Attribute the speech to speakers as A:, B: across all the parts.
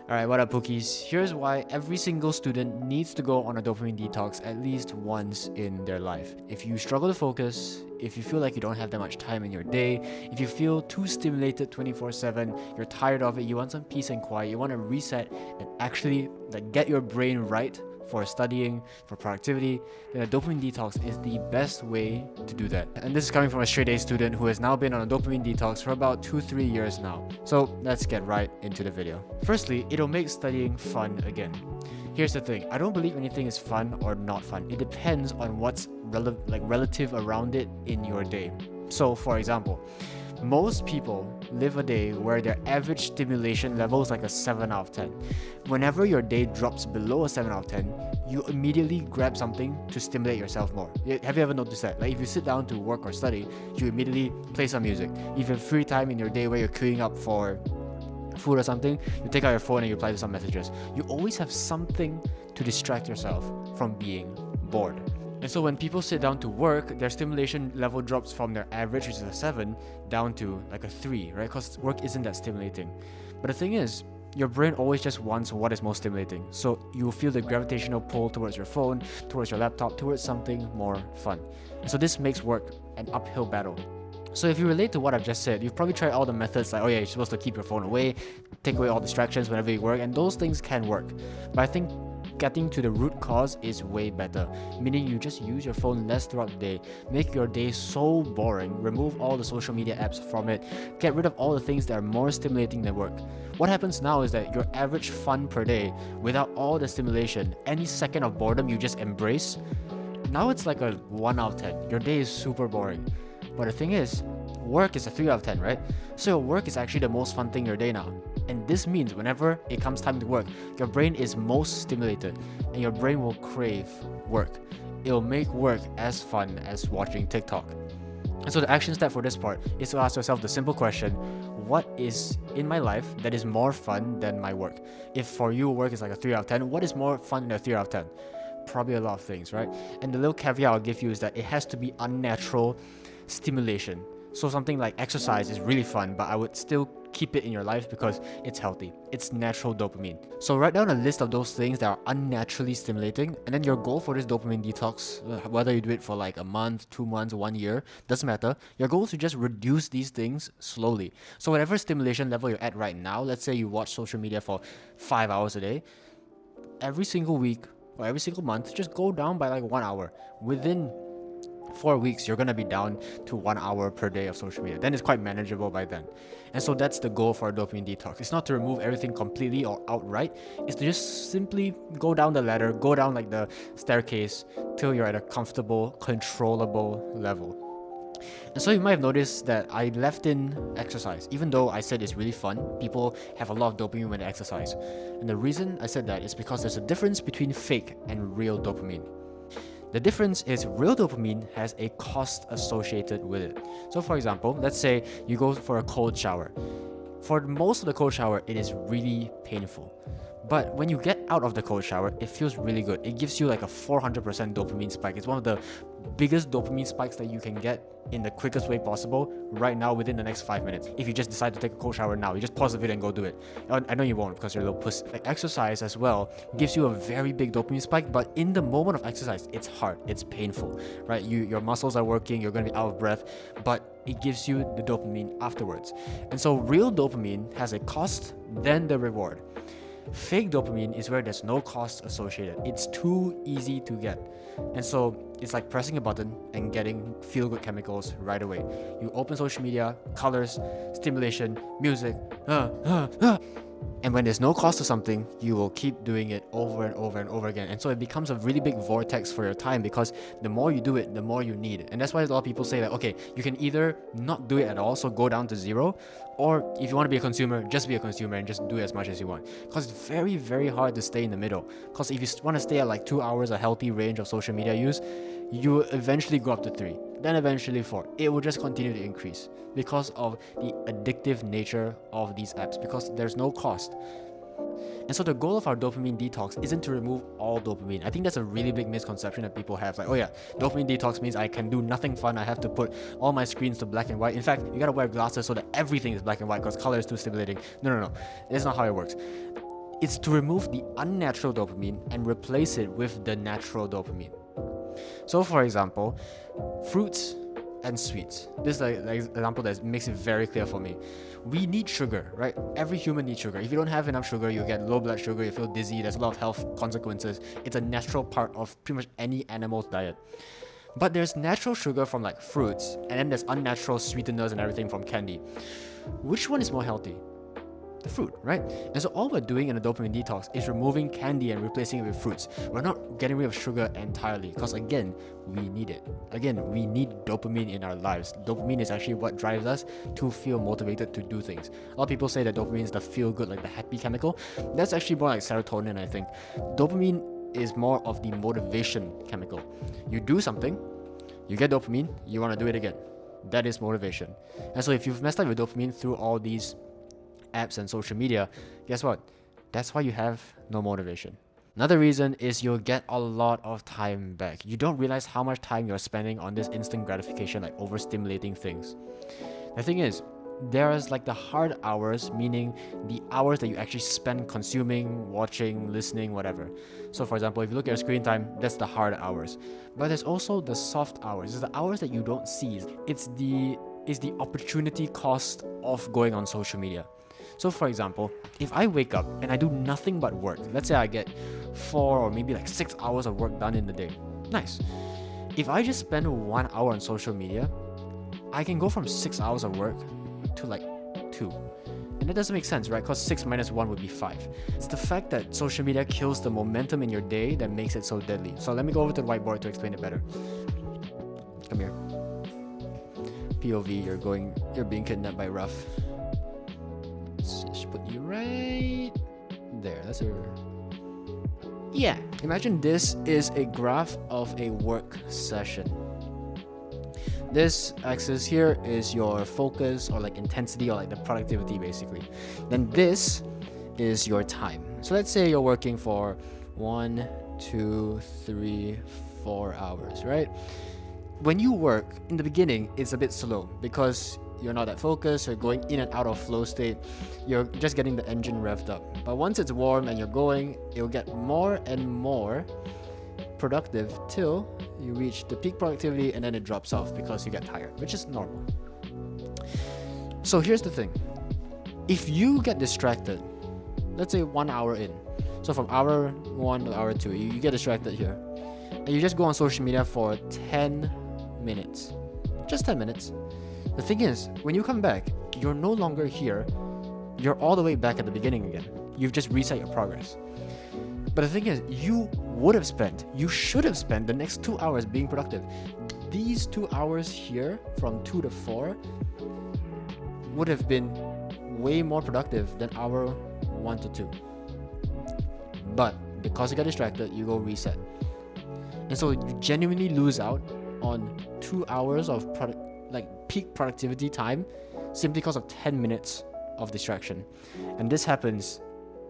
A: Alright, what up, Pookies? Here's why every single student needs to go on a dopamine detox at least once in their life. If you struggle to focus, if you feel like you don't have that much time in your day, if you feel too stimulated 24/7, you're tired of it, you want some peace and quiet, you want to reset and actually get your brain right for studying, for productivity, then a dopamine detox is the best way to do that. And this is coming from a straight A student who has now been on a dopamine detox for about 2-3 years now. So let's get right into the video. Firstly, it'll make studying fun again. Here's the thing, I don't believe anything is fun or not fun. It depends on what's relative around it in your day. So for example, most people live a day where their average stimulation level is like a 7 out of 10. Whenever your day drops below a 7 out of 10, you immediately grab something to stimulate yourself more. Have you ever noticed that? Like if you sit down to work or study, you immediately play some music. If you have free time in your day where you're queuing up for food or something, you take out your phone and you reply to some messages. You always have something to distract yourself from being bored. And so when people sit down to work, their stimulation level drops from their average, which is a 7, down to like a 3, right? Because work isn't that stimulating. But the thing is, your brain always just wants what is most stimulating. So you will feel the gravitational pull towards your phone, towards your laptop, towards something more fun. And so this makes work an uphill battle. So if you relate to what I've just said, you've probably tried all the methods like, oh yeah, you're supposed to keep your phone away, take away all distractions whenever you work, and those things can work. But I think getting to the root cause is way better, meaning you just use your phone less throughout the day, make your day so boring, remove all the social media apps from it, get rid of all the things that are more stimulating than work. What happens now is that your average fun per day, without all the stimulation, any second of boredom you just embrace, now it's like a 1 out of 10. Your day is super boring. But the thing is, work is a 3 out of 10, right? So your work is actually the most fun thing in your day now. And this means whenever it comes time to work, your brain is most stimulated and your brain will crave work. It'll make work as fun as watching TikTok. And so the action step for this part is to ask yourself the simple question, what is in my life that is more fun than my work? If for you work is like a 3 out of 10, what is more fun than a 3 out of 10? Probably a lot of things, right? And the little caveat I'll give you is that it has to be unnatural stimulation. So something like exercise is really fun, but I would still keep it in your life because it's healthy. It's natural dopamine. So write down a list of those things that are unnaturally stimulating, and then your goal for this dopamine detox, whether you do it for like a month, 2 months, 1 year, doesn't matter. Your goal is to just reduce these things slowly. So whatever stimulation level you're at right now, let's say you watch social media for 5 hours a day, every single week or every single month, just go down by like 1 hour. Within 4 weeks, you're going to be down to 1 hour per day of social media. Then it's quite manageable by then. And so that's the goal for a dopamine detox. It's not to remove everything completely or outright. It's to just simply go down the ladder, go down like the staircase till you're at a comfortable, controllable level. And so you might have noticed that I left in exercise. Even though I said it's really fun, people have a lot of dopamine when they exercise. And the reason I said that is because there's a difference between fake and real dopamine. The difference is real dopamine has a cost associated with it. So for example, let's say you go for a cold shower. For most of the cold shower, it is really painful. But when you get out of the cold shower, it feels really good. It gives you like a 400% dopamine spike. It's one of the biggest dopamine spikes that you can get in the quickest way possible right now within the next 5 minutes. If you just decide to take a cold shower now, you just pause the video and go do it. I know you won't because you're a little puss. Like exercise as well gives you a very big dopamine spike, but in the moment of exercise, it's hard, it's painful, right? Your muscles are working, you're going to be out of breath, but it gives you the dopamine afterwards. And so real dopamine has a cost, then the reward. Fake dopamine is where there's no cost associated. It's too easy to get. And so it's like pressing a button and getting feel-good chemicals right away. You open social media, colors, stimulation, music, and when there's no cost to something, you will keep doing it over and over and over again. And so it becomes a really big vortex for your time because the more you do it, the more you need it. And that's why a lot of people say that, okay, you can either not do it at all, so go down to 0, or if you want to be a consumer, just be a consumer and just do as much as you want. Because it's very, very hard to stay in the middle. Because if you want to stay at like 2 hours, a healthy range of social media use, you will eventually go up to 3, then eventually 4. It will just continue to increase because of the addictive nature of these apps, because there's no cost. And so the goal of our dopamine detox isn't to remove all dopamine. I think that's a really big misconception that people have. Like, oh yeah, dopamine detox means I can do nothing fun. I have to put all my screens to black and white. In fact, you gotta wear glasses so that everything is black and white because color is too stimulating. No. That's not how it works. It's to remove the unnatural dopamine and replace it with the natural dopamine. So for example, fruits and sweets. This is an example that makes it very clear for me. We need sugar, right? Every human needs sugar. If you don't have enough sugar, you get low blood sugar, you feel dizzy, there's a lot of health consequences. It's a natural part of pretty much any animal's diet. But there's natural sugar from like fruits, and then there's unnatural sweeteners and everything from candy. Which one is more healthy? The fruit, right? And so all we're doing in a dopamine detox is removing candy and replacing it with fruits. We're not getting rid of sugar entirely, because again, we need it. Again, we need dopamine in our lives. Dopamine is actually what drives us to feel motivated to do things. A lot of people say that dopamine is the feel good, like the happy chemical. That's actually more like serotonin, I think. Dopamine is more of the motivation chemical. You do something, you get dopamine, you want to do it again. That is motivation. And so if you've messed up your dopamine through all these apps and social media, guess what? That's why you have no motivation. Another reason is you'll get a lot of time back. You don't realize how much time you're spending on this instant gratification, like overstimulating things. The thing is, there's like the hard hours, meaning the hours that you actually spend consuming, watching, listening, whatever. So for example, if you look at your screen time, that's the hard hours. But there's also the soft hours. It's the hours that you don't see. It's the opportunity cost of going on social media. So for example, if I wake up and I do nothing but work, let's say I get 4 or maybe like 6 hours of work done in the day. Nice. If I just spend 1 hour on social media, I can go from 6 hours of work to like 2. And that doesn't make sense, right? Because 6 minus 1 would be 5. It's the fact that social media kills the momentum in your day that makes it so deadly. So let me go over to the whiteboard to explain it better. Come here. POV, you're being kidnapped by Ruff. Let's just put you right there. That's your... Yeah. Imagine this is a graph of a work session. This axis here is your focus or like intensity or like the productivity basically. Then this is your time. So let's say you're working for 1, 2, 3, 4 hours, right? When you work, in the beginning, it's a bit slow because you're not that focused, you're going in and out of flow state, you're just getting the engine revved up. But once it's warm and you're going, it'll get more and more productive till you reach the peak productivity and then it drops off because you get tired, which is normal. So here's the thing. If you get distracted, let's say 1 hour in, so from hour 1 to hour 2, you get distracted here, and you just go on social media for 10 minutes, just 10 minutes. The thing is, when you come back, you're no longer here, you're all the way back at the beginning again. You've just reset your progress. But the thing is, you should have spent the next 2 hours being productive. These 2 hours here, from 2 to 4, would have been way more productive than hour 1 to 2. But because you got distracted, you go reset. And so you genuinely lose out on 2 hours of peak productivity time simply because of 10 minutes of distraction. And this happens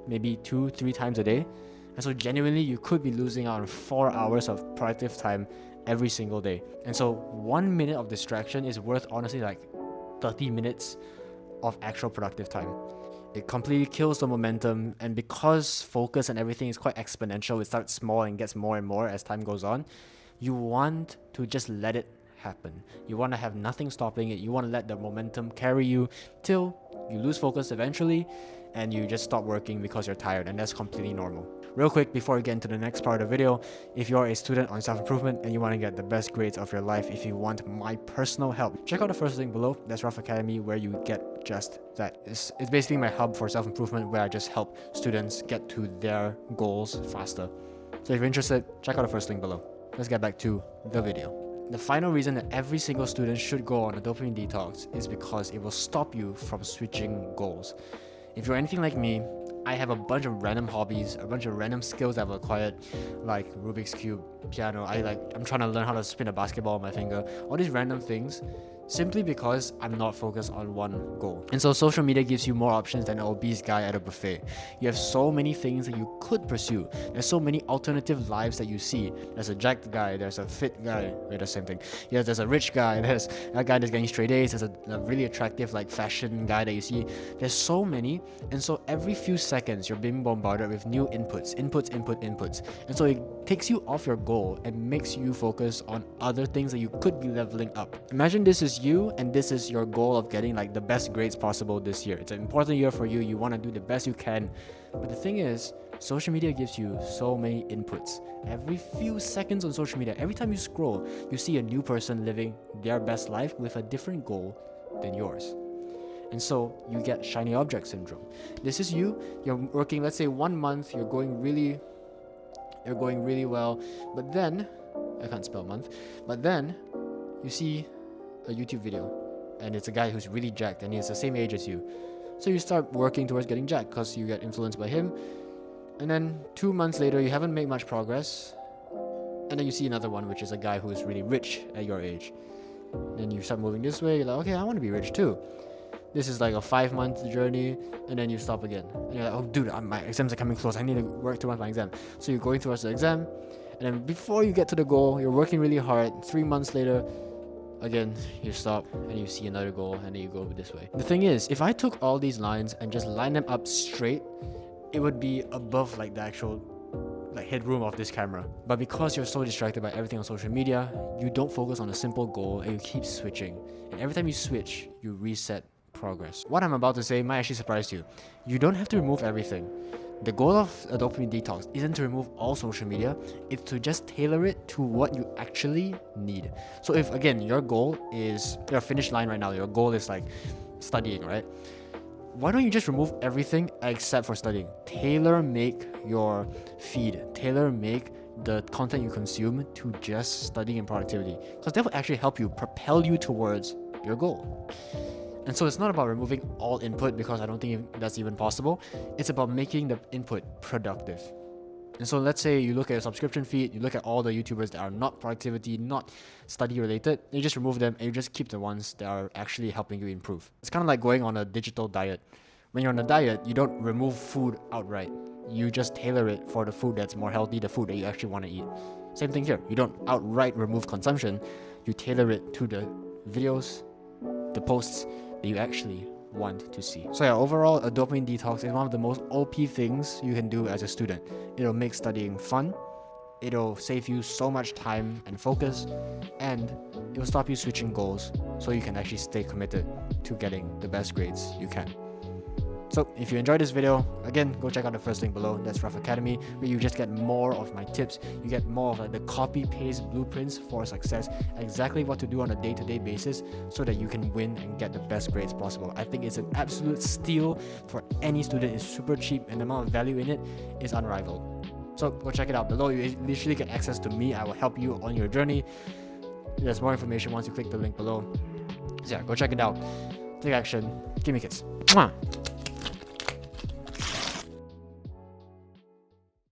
A: maybe 2-3 times a day. And so genuinely, you could be losing out on 4 hours of productive time every single day. And so 1 minute of distraction is worth honestly like 30 minutes of actual productive time. It completely kills the momentum, and because focus and everything is quite exponential, it starts small and gets more and more as time goes on. You want to just let it happen. You want to have nothing stopping it. You want to let the momentum carry you till you lose focus eventually and you just stop working because you're tired, and that's completely normal. Real quick, before we get into the next part of the video, if you're a student on self-improvement and you want to get the best grades of your life, if you want my personal help, check out the first link below. That's Ruff Academy, where you get just that. It's basically my hub for self-improvement, where I just help students get to their goals faster. So if you're interested, check out the first link below. Let's get back to the video. The final reason that every single student should go on a dopamine detox is because it will stop you from switching goals. If you're anything like me, I have a bunch of random hobbies, a bunch of random skills I've acquired, like Rubik's Cube, piano. I'm trying to learn how to spin a basketball on my finger. All these random things simply because I'm not focused on one goal. And so social media gives you more options than an obese guy at a buffet. You have so many things that you could pursue. There's so many alternative lives that you see. There's a jacked guy, there's a fit guy, wait, the same thing. Yeah, there's a rich guy, there's a guy that's getting straight A's, there's a really attractive like fashion guy that you see. There's so many, and so every few seconds you're being bombarded with new inputs. And so it takes you off your goal and makes you focus on other things that you could be leveling up. Imagine this is you and this is your goal of getting like the best grades possible this year. It's an important year for you. You want to do the best you can. But the thing is, social media gives you so many inputs. Every few seconds on social media, every time you scroll, you see a new person living their best life with a different goal than yours. And so you get shiny object syndrome. This is you. You're working, let's say 1 month, you're going really well, but then, I can't spell month, but then you see a YouTube video and it's a guy who's really jacked and he's the same age as you. So you start working towards getting jacked because you get influenced by him. And then 2 months later, you haven't made much progress. And then you see another one, which is a guy who is really rich at your age. Then you start moving this way, you're like, okay, I want to be rich too. This is like a 5-month journey, and then you stop again. And you're like, oh dude, my exams are coming close, I need to work towards my exam. So you're going towards the exam, and then before you get to the goal, you're working really hard. 3 months later, again, you stop, and you see another goal, and then you go this way. The thing is, if I took all these lines and just line them up straight, it would be above like the actual headroom of this camera. But because you're so distracted by everything on social media, you don't focus on a simple goal, and you keep switching. And every time you switch, you reset progress. What I'm about to say might actually surprise you. You don't have to remove everything. The goal of a dopamine detox isn't to remove all social media, it's to just tailor it to what you actually need. So if, again, your goal is, your finish line right now, your goal is like studying, right? Why don't you just remove everything except for studying? Tailor make your feed, tailor make the content you consume to just studying and productivity, because that will actually help you propel you towards your goal. And so it's not about removing all input, because I don't think that's even possible. It's about making the input productive. And so let's say you look at a subscription feed, you look at all the YouTubers that are not productivity, not study related, you just remove them and you just keep the ones that are actually helping you improve. It's kind of like going on a digital diet. When you're on a diet, you don't remove food outright. You just tailor it for the food that's more healthy, the food that you actually want to eat. Same thing here. You don't outright remove consumption. You tailor it to the videos, the posts that you actually want to see. So yeah, overall, a dopamine detox is one of the most OP things you can do as a student. It'll make studying fun, it'll save you so much time and focus, and it'll stop you switching goals so you can actually stay committed to getting the best grades you can. So if you enjoyed this video, again, go check out the first link below. That's Ruff Academy, where you just get more of my tips. You get more of the copy-paste blueprints for success, exactly what to do on a day-to-day basis so that you can win and get the best grades possible. I think it's an absolute steal for any student. It's super cheap, and the amount of value in it is unrivaled. So go check it out below. You literally get access to me. I will help you on your journey. There's more information once you click the link below. So yeah, go check it out. Take action. Give me a kiss. Mwah!